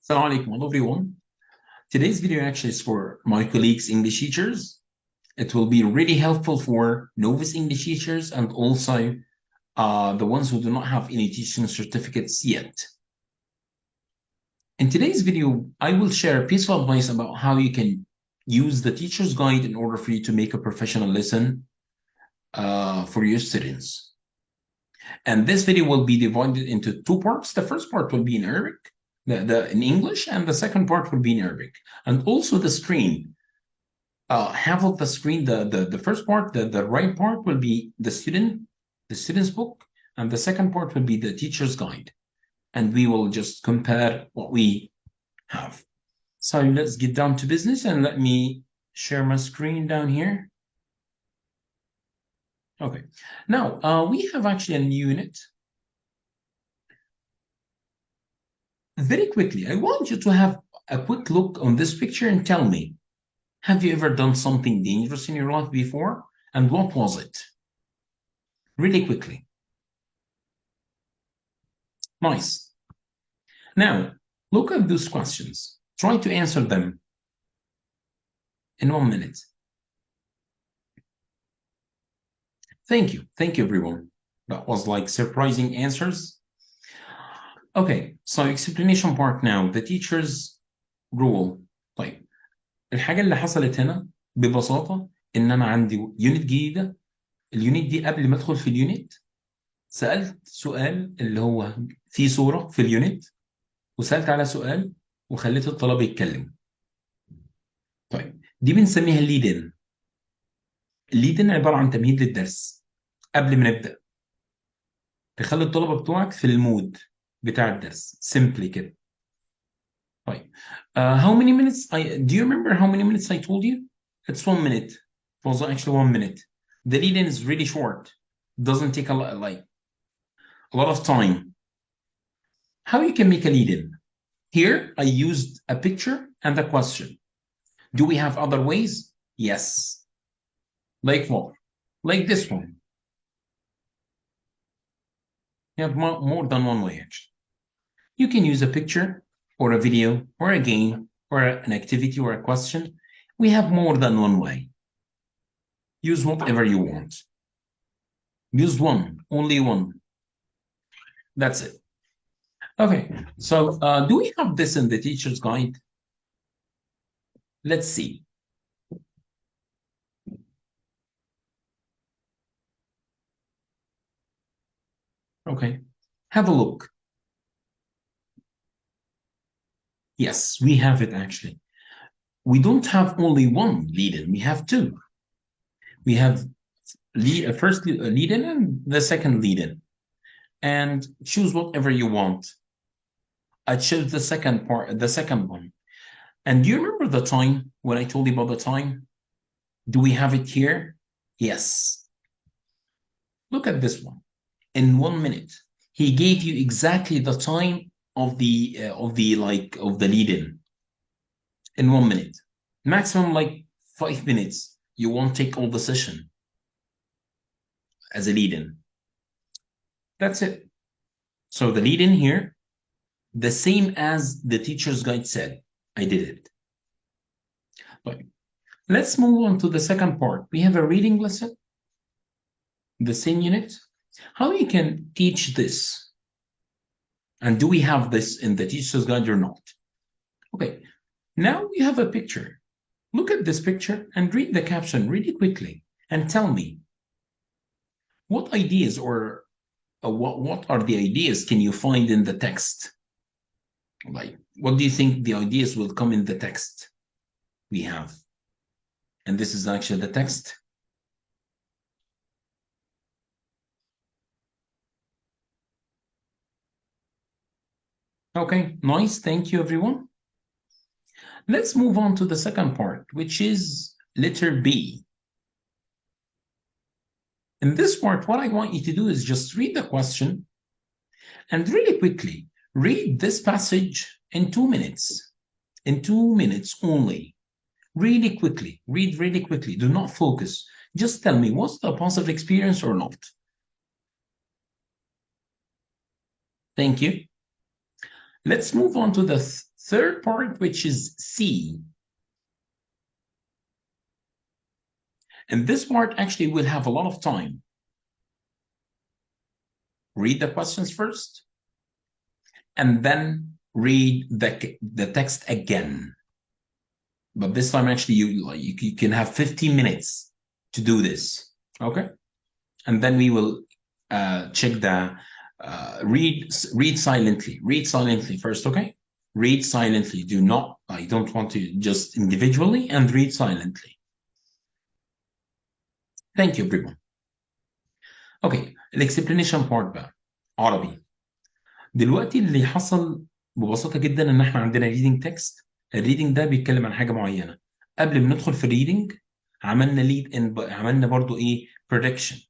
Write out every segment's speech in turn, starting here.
Assalamu alaikum, hello everyone. Today's video actually is for my colleagues, English teachers. It will be really helpful for novice English teachers and also the ones who do not have any teaching certificates yet. In today's video, I will share a piece of advice about how you can use the teacher's guide in order for you to make a professional lesson for your students. And this video will be divided into two parts. The first part will be in Arabic, in English, and the second part will be in Arabic. And also the screen. Half of the screen, the first part, the right part will be the student's book, and the second part will be the teacher's guide. And we will just compare what we have. So let's get down to business, and let me share my screen down here. Okay, now we have actually a new unit. Very quickly, I want you to have a quick look on this picture and tell me, have you ever done something dangerous in your life before? And what was it? Really quickly. Nice. Now, look at those questions. Try to answer them in 1 minute. Thank you. Thank you, everyone. That was like surprising answers. Okay, so explanation part now. The teacher's rule. طيب الحاجة اللي حصلت هنا ببساطة إن أنا عندي يونت جديدة. اليونت دي قبل ما أدخل في اليونت سألت سؤال اللي هو فيه صورة في اليونت، وسألت على سؤال وخليت الطلبة يتكلم. طيب دي بنسميها الليد-ان. الليد-ان عبارة عن تمهيد للدرس قبل ما نبدأ، تخلي الطلبة بتوعك في المود بتاع الدرس. simply كده. طيب how many minutes do you remember how many minutes I told you? It's 1 minute. It was actually 1 minute. The lead-in is really short. It doesn't take a lot of time. How you can make a lead-in? Here I used a picture and a question. Do we have other ways? Yes. Like what? Like this one. You have more than one way actually. You can use a picture or a video or a game or an activity or a question. We have more than one way. Use whatever you want. Use one, only one. That's it. Okay, so do we have this in the teacher's guide? Let's see. Okay, have a look. Yes, we have it actually. We don't have only one lead-in, we have two. We have first lead-in and the second lead-in. And choose whatever you want. I chose the second part, the second one. And do you remember the time when I told you about the time? Do we have it here? Yes. Look at this one. In 1 minute, he gave you exactly the time of the lead-in. In 1 minute, maximum like 5 minutes. You won't take all the session as a lead-in. That's it. So the lead-in here, the same as the teacher's guide said. I did it. But let's move on to the second part. We have a reading lesson, the same unit. How you can teach this? And do we have this in the teacher's guide or not? Okay, now we have a picture. Look at this picture and read the caption really quickly and tell me what ideas or what are the ideas can you find in the text? Like, what do you think the ideas will come in the text we have? And this is actually the text. Okay, nice. Thank you, everyone. Let's move on to the second part, which is letter B. In this part, what I want you to do is just read the question and really quickly read this passage in 2 minutes. In 2 minutes only. Really quickly. Read really quickly. Do not focus. Just tell me, was the positive experience or not? Thank you. Let's move on to the third part, which is C. And this part actually will have a lot of time. Read the questions first, and then read the text again. But this time, actually, you can have 15 minutes to do this. Okay? And then we will check the read silently. Read silently first, okay? Read silently. I don't want to just individually, and read silently. Thank you, everyone. اوكي الاكسبلانيشن بارت بقى عربي. دلوقتي اللي حصل ببساطه جدا ان احنا عندنا ريدنج تكست. الريدنج ده بيتكلم عن حاجه معينه. قبل ما ندخل في الريدنج عملنا ليد ان، عملنا برضو ايه بريدكشن.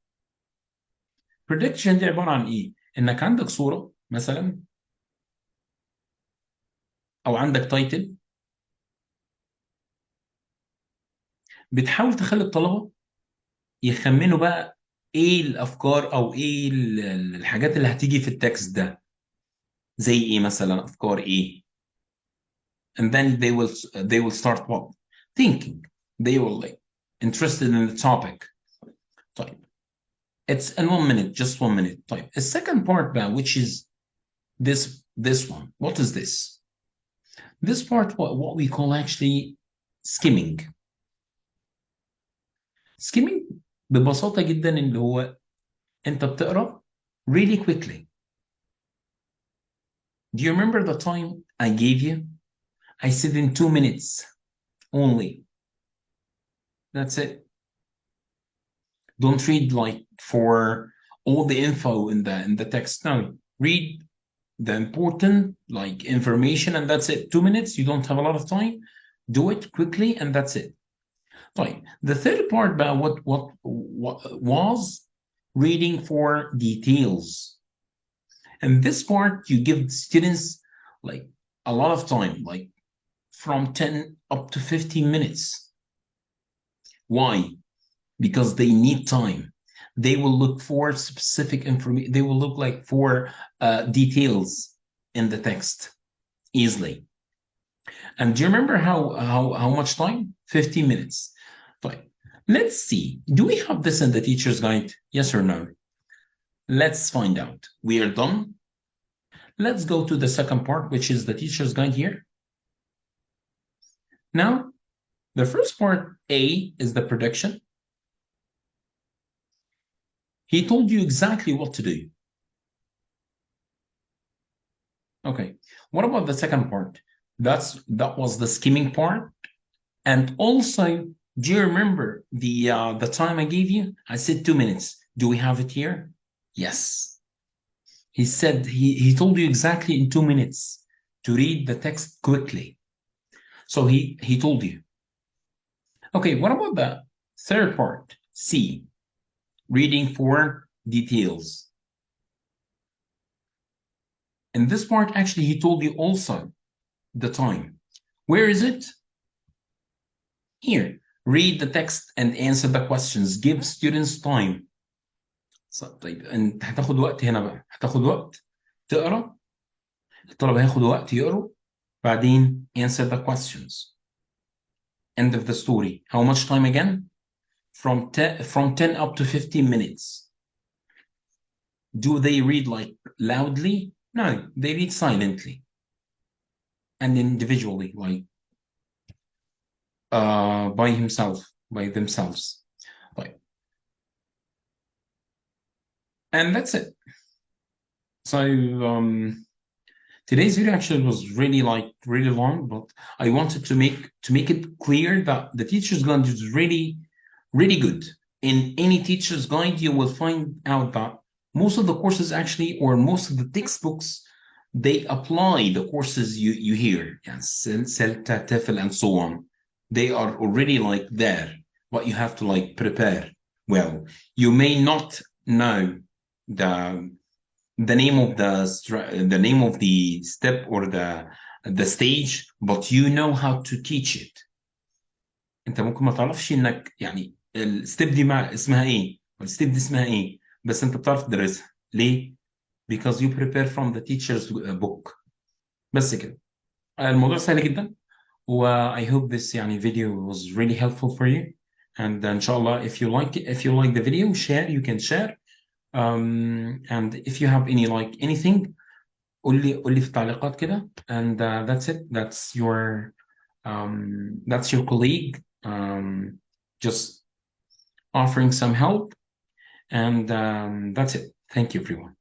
بريدكشن دي عباره عن ايه؟ انك عندك صوره مثلا، او عندك تايتل، بتحاول تخلي الطلبه يخمنوا بقى ايه الافكار او ايه الحاجات اللي هتيجي في التكست ده. زي ايه مثلا؟ افكار ايه؟ and then they will start what? Thinking. They will like interested in the topic. طيب. It's in 1 minute, just 1 minute. طيب. The second part بقى, which is this one. What is this? This part, what we call actually skimming. Skimming ببساطة جدا اللي هو انت بتقرا really quickly. Do you remember the time I gave you? I said in 2 minutes only. That's it. Don't read like for all the info in the text. No, read the important like information, and that's it. 2 minutes, you don't have a lot of time. Do it quickly, and that's it. Right. The third part about what was reading for details. And this part you give students like a lot of time, like from 10 up to 15 minutes. Why? Because they need time. They will look for specific information. They will look like for details in the text easily. And do you remember how much time? 15 minutes. Fine. Let's see. Do we have this in the teacher's guide? Yes or no? Let's find out. We are done. Let's go to the second part, which is the teacher's guide here. Now, the first part, A, is the prediction. He told you exactly what to do. Okay. What about the second part? That was the skimming part. And also, do you remember the time I gave you? I said 2 minutes. Do we have it here? Yes. He said he told you exactly in 2 minutes to read the text quickly. So he told you. Okay, what about the third part? C, reading for details. In this part, actually, he told you also the time. Where is it? Here. Read the text and answer the questions. Give students time. طيب انت هتاخد وقت هنا بقى، هتاخد وقت تقرا، الطلبه هياخدوا وقت يقروا، بعدين answer the questions. End of the story. How much time again? From 10 up to 15 minutes. Do they read like loudly? No, they read silently and individually, like by themselves. Right. And that's it. So today's video actually was really long, but I wanted to make it clear that the teacher's guide is really good. In any teacher's guide, you will find out that most of the courses actually, or most of the textbooks, they apply the courses you hear, CELTA, TEFL, and so on. They are already like there, but you have to like prepare well. You may not know the name of the step or the stage, but you know how to teach it. انت ممكن ما تعرفش انك يعني الستيب دي اسمها ايه والستيب دي اسمها ايه، بس انت بتعرف تدرسها. ليه؟ Because you prepare from the teacher's book. بس كده. الموضوع سهل جدا. و I hope this يعني video was really helpful for you. And إن شاء الله if you like it, if you like the video, share, you can share. And if you have any like anything, قول لي في التعليقات كده. And that's it. That's your colleague just offering some help. And that's it. Thank you, everyone.